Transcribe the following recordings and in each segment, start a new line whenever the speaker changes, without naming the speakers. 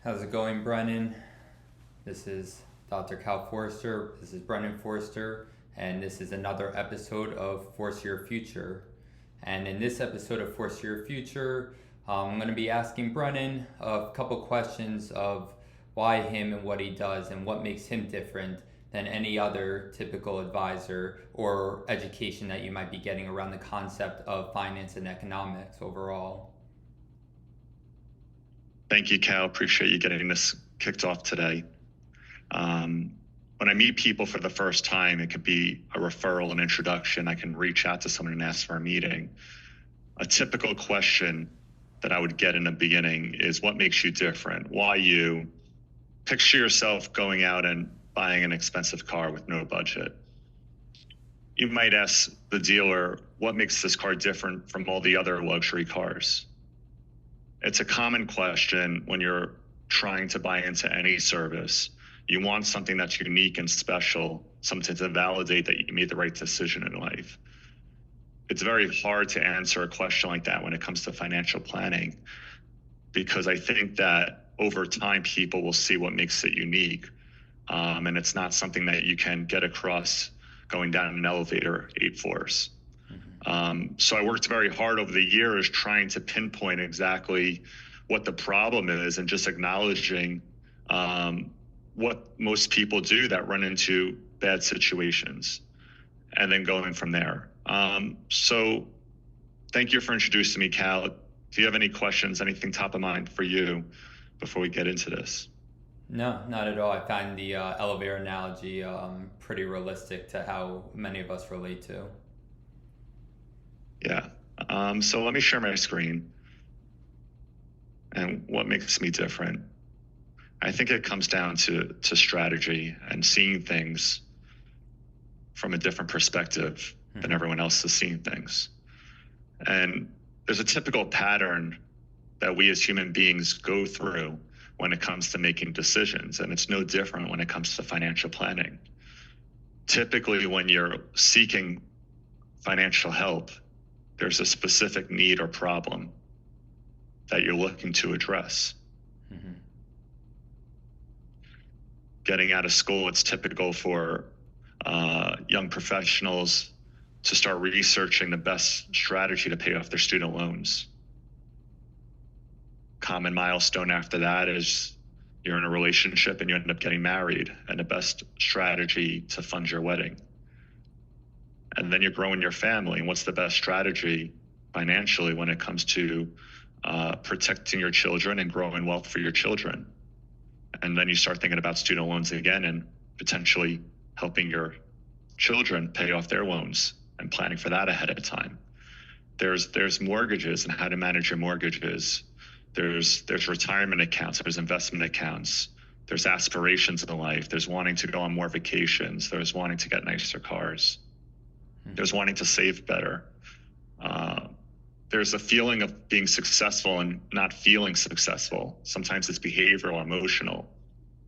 How's it going, Brennan? This is Dr. Cal Forster. This is Brennan Forster, and this is another episode of Force Your Future. And in this episode of Force Your Future, I'm going to be asking Brennan a couple questions of why him and what he does and what makes him different than any other typical advisor or education that you might be getting around the concept of finance and economics overall.
Thank you, Cal. Appreciate you getting this kicked off today. When I meet people for the first time, it could be a referral, an introduction. I can reach out to someone and ask for a meeting. A typical question that I would get in the beginning is, what makes you different? Why you? Picture yourself going out and buying an expensive car with no budget. You might ask the dealer, what makes this car different from all the other luxury cars? It's a common question when you're trying to buy into any service. You want something that's unique and special, something to validate that you made the right decision in life. It's very hard to answer a question like that when it comes to financial planning, because I think that over time, people will see what makes it unique. And it's not something that you can get across going down an elevator 8 floors. So I worked very hard over the years trying to pinpoint exactly what the problem is and just acknowledging what most people do that run into bad situations and then going from there. So thank you for introducing me, Cal. Do you have any questions, anything top of mind for you before we get into this?
No, not at all. I find the elevator analogy pretty realistic to how many of us relate to.
Yeah. So let me share my screen. And what makes me different? I think it comes down to strategy and seeing things from a different perspective than everyone else is seeing things. And there's a typical pattern that we as human beings go through when it comes to making decisions. And it's no different when it comes to financial planning. Typically, when you're seeking financial help, there's a specific need or problem that you're looking to address. Getting out of school, it's typical for young professionals to start researching the best strategy to pay off their student loans. Common milestone after that is you're in a relationship and you end up getting married, and the best strategy to fund your wedding. And then you're growing your family. And what's the best strategy financially when it comes to protecting your children and growing wealth for your children? And then you start thinking about student loans again and potentially helping your children pay off their loans and planning for that ahead of time. There's mortgages and how to manage your mortgages. There's retirement accounts, there's investment accounts, there's aspirations in life, there's wanting to go on more vacations, there's wanting to get nicer cars. There's wanting to save better. There's a feeling of being successful and not feeling successful. Sometimes it's behavioral, emotional.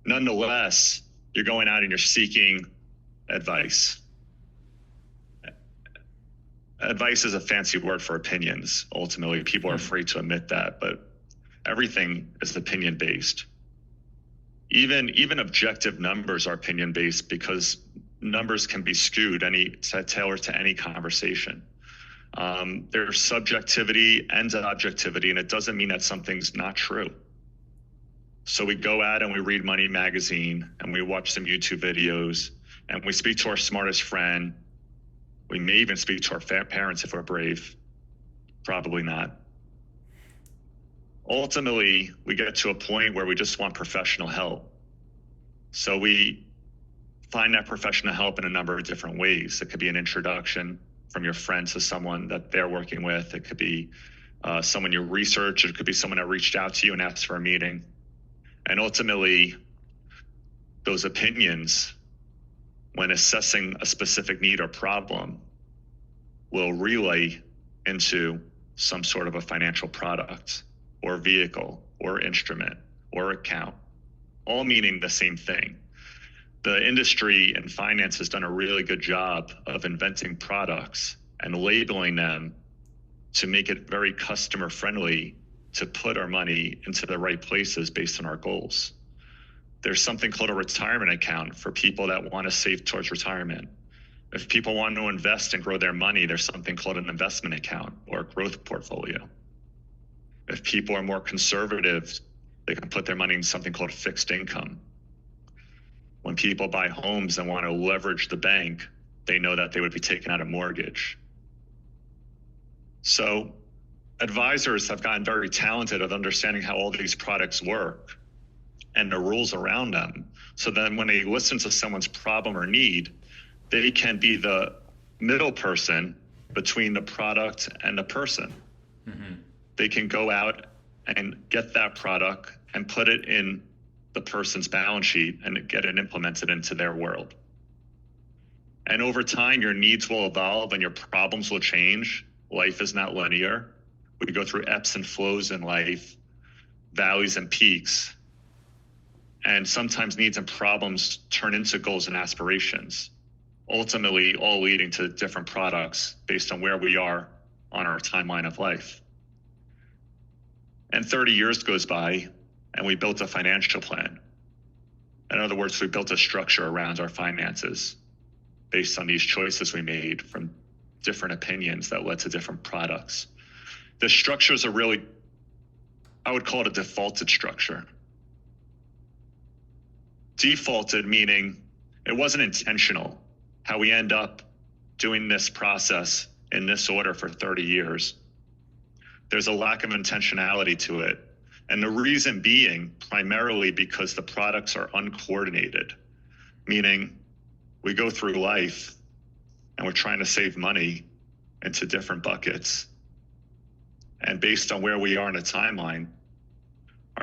Nonetheless, you're going out and you're seeking advice. Advice is a fancy word for opinions. Ultimately, people are afraid to admit that, but everything is opinion-based. Even objective numbers are opinion-based because numbers can be skewed, tailored to any conversation. There's subjectivity and objectivity, and it doesn't mean that something's not true. So we go out and we read Money Magazine and we watch some YouTube videos and we speak to our smartest friend. We may even speak to our parents if we're brave. Probably not. Ultimately, we get to a point where we just want professional help. So we find that professional help in a number of different ways. It could be an introduction from your friend to someone that they're working with. It could be someone you research. It could be someone that reached out to you and asked for a meeting. And ultimately, those opinions, when assessing a specific need or problem, will relay into some sort of a financial product or vehicle or instrument or account, all meaning the same thing. The industry and finance has done a really good job of inventing products and labeling them to make it very customer friendly to put our money into the right places based on our goals. There's something called a retirement account for people that want to save towards retirement. If people want to invest and grow their money, there's something called an investment account or a growth portfolio. If people are more conservative, they can put their money in something called fixed income. When people buy homes and want to leverage the bank, they know that they would be taking out a mortgage. So advisors have gotten very talented at understanding how all these products work and the rules around them. So then when they listen to someone's problem or need, they can be the middle person between the product and the person. Mm-hmm. They can go out and get that product and put it in the person's balance sheet and get it implemented into their world. And over time, your needs will evolve and your problems will change. Life is not linear. We go through ebbs and flows in life, valleys and peaks. And sometimes needs and problems turn into goals and aspirations, ultimately all leading to different products based on where we are on our timeline of life. And 30 years goes by and we built a financial plan. In other words, we built a structure around our finances based on these choices we made from different opinions that led to different products. The structures are really, I would call it a defaulted structure. Defaulted meaning it wasn't intentional how we end up doing this process in this order for 30 years. There's a lack of intentionality to it. And the reason being primarily because the products are uncoordinated, meaning we go through life and we're trying to save money into different buckets. And based on where we are in a timeline,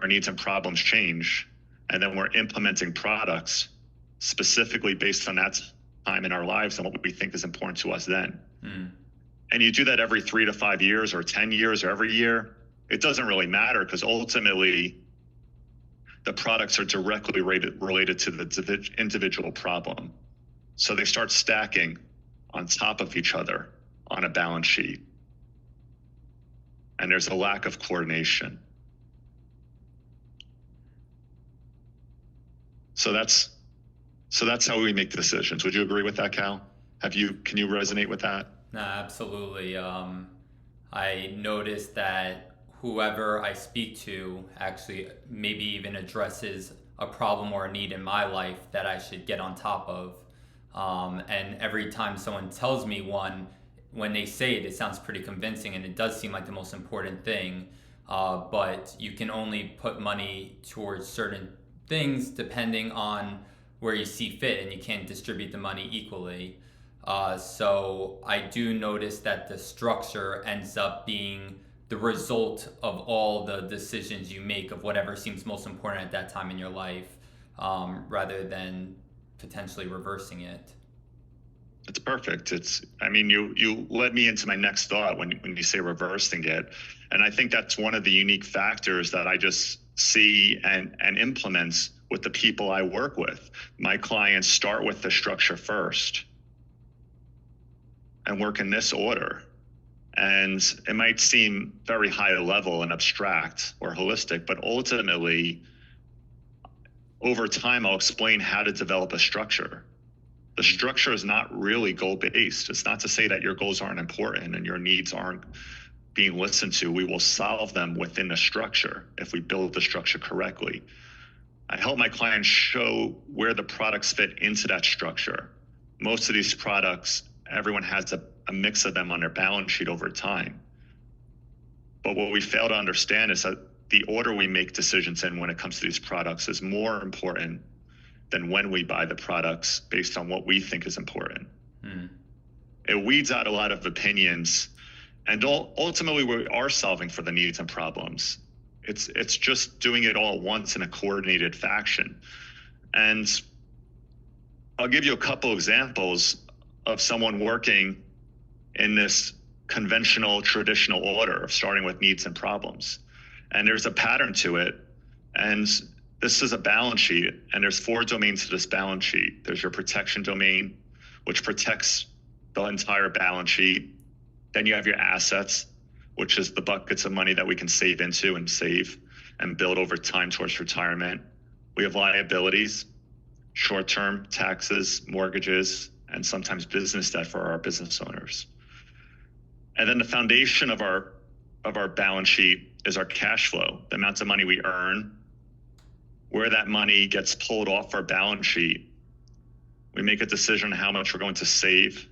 our needs and problems change. And then we're implementing products specifically based on that time in our lives and what we think is important to us then. And you do that every 3 to 5 years or 10 years or every year. It doesn't really matter because ultimately the products are directly related to the individual problem. So they start stacking on top of each other on a balance sheet. And there's a lack of coordination. So that's how we make decisions. Would you agree with that, Cal? Can you resonate with that?
No, absolutely. I noticed that whoever I speak to actually maybe even addresses a problem or a need in my life that I should get on top of. And every time someone tells me one, when they say it, it sounds pretty convincing and it does seem like the most important thing. But you can only put money towards certain things depending on where you see fit, and you can't distribute the money equally. So I do notice that the structure ends up being the result of all the decisions you make of whatever seems most important at that time in your life, rather than potentially reversing it.
It's perfect. You led me into my next thought when you say reversing it. And I think that's one of the unique factors that I just see and implements with the people I work with. My clients start with the structure first and work in this order. And it might seem very high level and abstract or holistic, but ultimately, over time, I'll explain how to develop a structure. The structure is not really goal-based. It's not to say that your goals aren't important and your needs aren't being listened to. We will solve them within the structure if we build the structure correctly. I help my clients show where the products fit into that structure. Most of these products, everyone has a mix of them on their balance sheet over time. But what we fail to understand is that the order we make decisions in when it comes to these products is more important than when we buy the products based on what we think is important. It weeds out a lot of opinions, and ultimately we are solving for the needs and problems. It's just doing it all at once in a coordinated fashion. And I'll give you a couple examples of someone working in this conventional, traditional order of starting with needs and problems. And there's a pattern to it. And this is a balance sheet, and there's 4 domains to this balance sheet. There's your protection domain, which protects the entire balance sheet. Then you have your assets, which is the buckets of money that we can save into and save and build over time towards retirement. We have liabilities, short-term taxes, mortgages, and sometimes business debt for our business owners. And then the foundation of our balance sheet is our cash flow, the amounts of money we earn, where that money gets pulled off our balance sheet. We make a decision on how much we're going to save.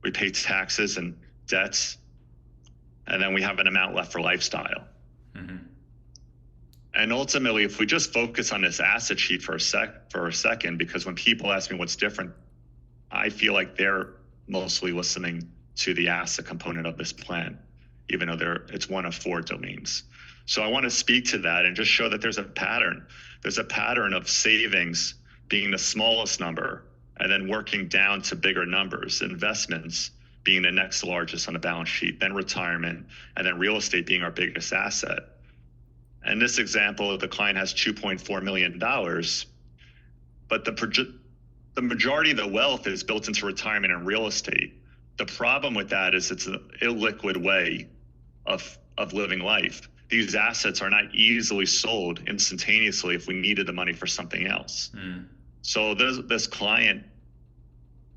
We pay taxes and debts, and then we have an amount left for lifestyle.
Mm-hmm.
And ultimately, if we just focus on this asset sheet for a second, because when people ask me what's different, I feel like they're mostly listening to the asset component of this plan, even though it's one of 4 domains. So I want to speak to that and just show that there's a pattern. There's a pattern of savings being the smallest number and then working down to bigger numbers, investments being the next largest on the balance sheet, then retirement, and then real estate being our biggest asset. And this example, the client has $2.4 million, but the majority of the wealth is built into retirement and real estate. The problem with that is it's an illiquid way of living life. These assets are not easily sold instantaneously if we needed the money for something else. Mm. So this client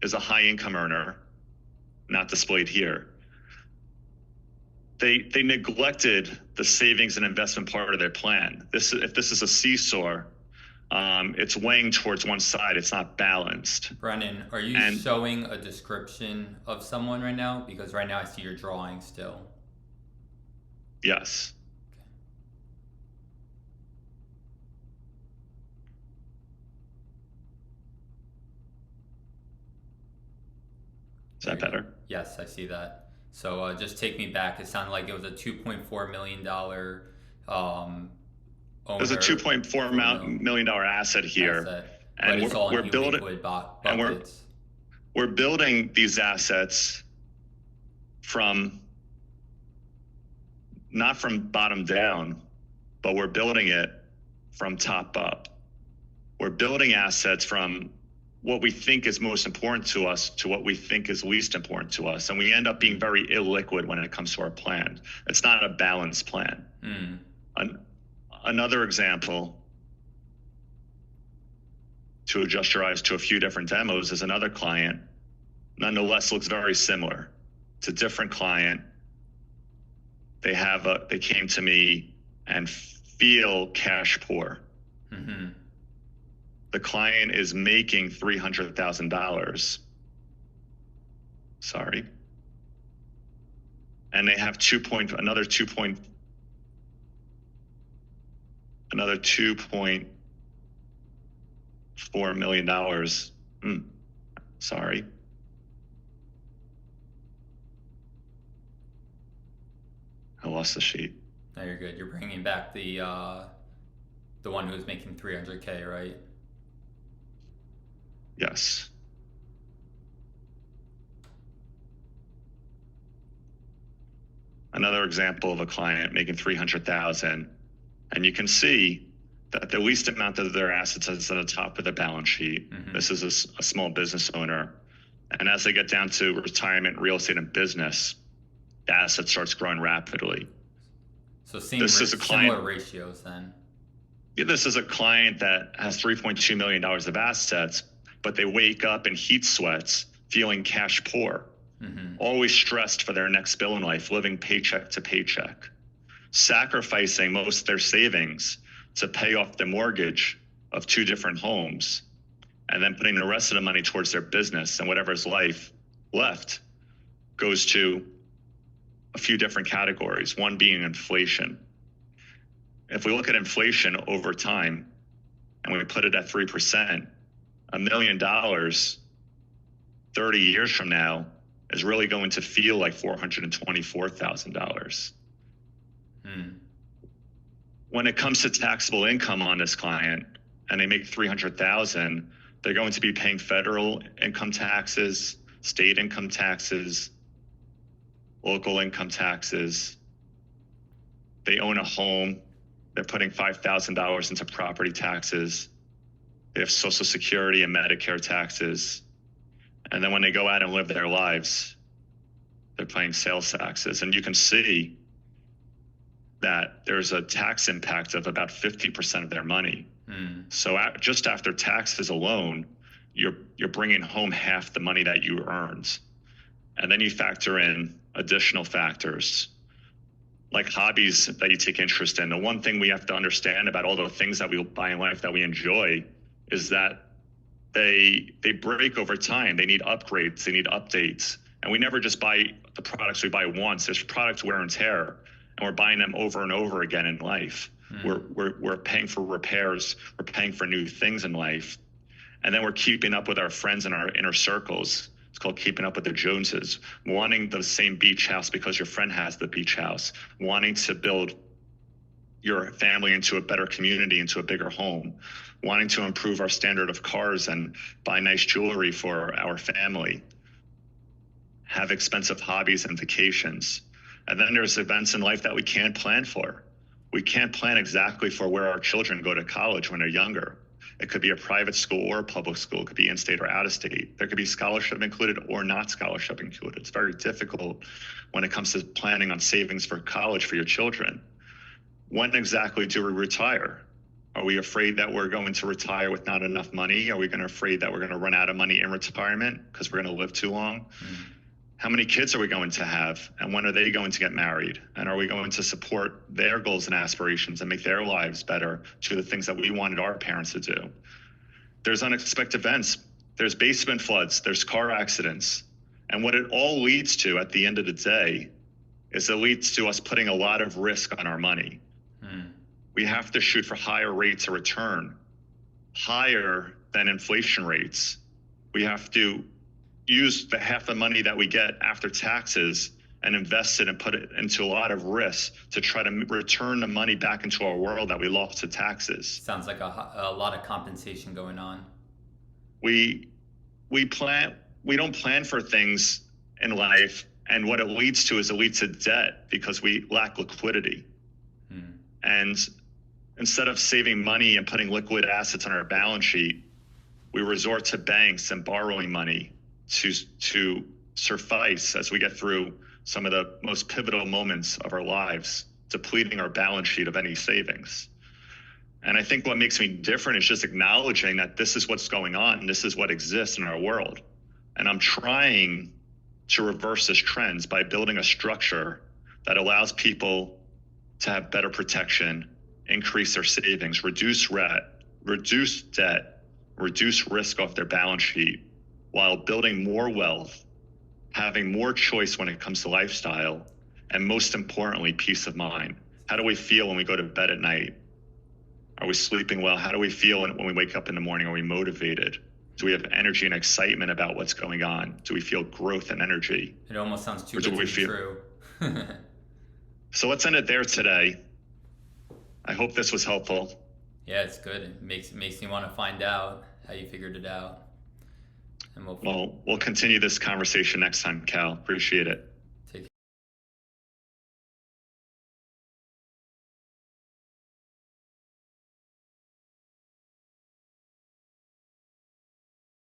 is a high income earner, not displayed here. They neglected the savings and investment part of their plan. If this is a seesaw, it's weighing towards one side. It's not balanced.
Brennan, are you showing a description of someone right now? Because right now I see your drawing still.
Yes. Is that better?
Yes, I see that. So just take me back. It sounded like it was a $2.4 million owner.
There's a $2.4 million asset here.
And we're building
we're building these assets not from bottom down, but we're building it from top up. We're building assets from what we think is most important to us to what we think is least important to us. And we end up being very illiquid when it comes to our plan. It's not a balanced plan. Mm. Another example, to adjust your eyes to a few different demos, is another client, nonetheless looks very similar. It's a different client. They came to me and feel cash poor. Mm-hmm. The client is making $300,000. Sorry. And they have another $2.4 million. Sorry. I lost the sheet.
No, you're good. You're bringing back the one who's making $300K, right?
Yes. Another example of a client making $300,000, and you can see that the least amount of their assets is at the top of the balance sheet. Mm-hmm. This is a small business owner, and as they get down to retirement, real estate, and business, the asset starts growing rapidly.
So similar ratios then.
Yeah, this is a client that has $3.2 million of assets, but they wake up in heat sweats, feeling cash poor, mm-hmm. always stressed for their next bill in life, living paycheck to paycheck, sacrificing most of their savings to pay off the mortgage of 2 different homes, and then putting the rest of the money towards their business, and whatever's life left goes to a few different categories, one being inflation. If we look at inflation over time and we put it at 3%, $1 million 30 years from now is really going to feel like $424,000. When it comes to taxable income on this client and they make $300,000, they're going to be paying federal income taxes, state income taxes, local income taxes. They own a home. They're putting $5,000 into property taxes. They have Social Security and Medicare taxes. And then when they go out and live their lives, they're paying sales taxes. And you can see that there's a tax impact of about 50% of their money. So just after taxes alone, you're bringing home half the money that you earned. And then you factor in additional factors like hobbies that you take interest in. The one thing we have to understand about all the things that we buy in life that we enjoy is that they break over time. They need upgrades, they need updates. And we never just buy the products we buy once. There's product wear and tear, and we're buying them over and over again in life. We're paying for repairs, we're paying for new things in life. And then we're keeping up with our friends in our inner circles. It's called keeping up with the Joneses, wanting the same beach house because your friend has the beach house, wanting to build your family into a better community, into a bigger home, wanting to improve our standard of cars and buy nice jewelry for our family, have expensive hobbies and vacations. And then there's events in life that we can't plan for. We can't plan exactly for where our children go to college when they're younger. It could be a private school or a public school. It could be in-state or out-of-state. There could be scholarship included or not scholarship included. It's very difficult when it comes to planning on savings for college for your children. When exactly do we retire? Are we afraid that we're going to retire with not enough money? Are we afraid that we're going to run out of money in retirement because we're going to live too long? How many kids are we going to have? And when are they going to get married? And are we going to support their goals and aspirations and make their lives better to the things that we wanted our parents to do? There's unexpected events. There's basement floods. There's car accidents. And what it all leads to at the end of the day is it leads to us putting a lot of risk on our money. We have to shoot for higher rates of return, higher than inflation rates. We have to use the half the money that we get after taxes and invest it and put it into a lot of risk to try to return the money back into our world that we lost to taxes.
Sounds like a lot of compensation going on.
We don't plan for things in life, and what it leads to is it leads to debt because we lack liquidity. And instead of saving money and putting liquid assets on our balance sheet, we resort to banks and borrowing money to suffice as we get through some of the most pivotal moments of our lives, depleting our balance sheet of any savings. And I think what makes me different is just acknowledging that this is what's going on and this is what exists in our world. And I'm trying to reverse this trend by building a structure that allows people to have better protection, increase their savings, reduce debt, reduce risk off their balance sheet, while building more wealth, having more choice when it comes to lifestyle, and most importantly, peace of mind. How do we feel when we go to bed at night? Are we sleeping well? How do we feel when we wake up in the morning? Are we motivated? Do we have energy and excitement about what's going on? Do we feel growth and energy?
It almost sounds too good to be true.
So let's end it there today. I hope this was helpful.
Yeah, it's good. It makes me want to find out how you figured it out. And
we'll continue this conversation next time, Cal. Appreciate it.